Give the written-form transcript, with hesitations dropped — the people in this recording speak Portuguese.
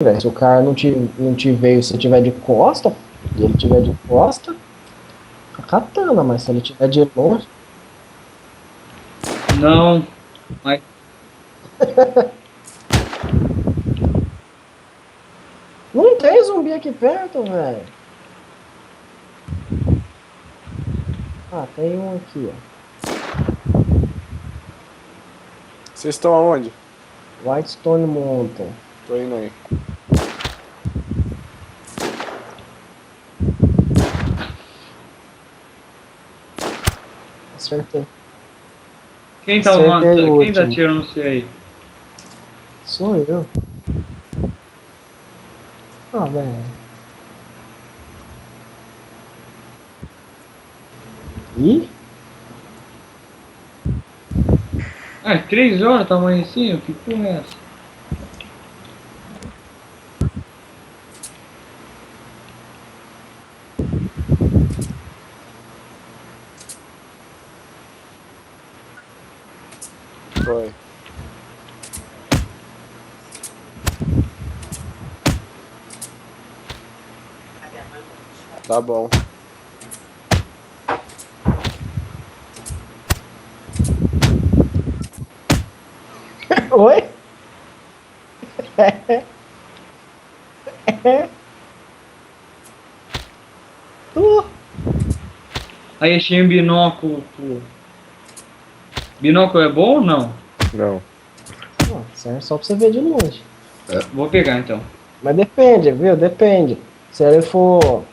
velho. Se o cara não te veio, se tiver de costa, e ele tiver de costa, a katana, mas se ele tiver de longe. Não. Mas Não tem zumbi aqui perto, velho. Ah, tem um aqui, ó. Vocês estão aonde? Whitestone Mountain. Tô indo aí. Acertei. quem tá Acertei arrumando? o Quem tá último. tirando você aí? Sou eu. Ah, velho. Ih? Ah, 3 horas tá amanhecendo? Que porra é essa? Foi. Tá bom. Oi? Tu? Aí achei um binóculo, pô. Binóculo é bom ou não? Não. Não, serve só pra você ver de longe. Vou pegar então. Mas depende, viu? Depende. Se ele for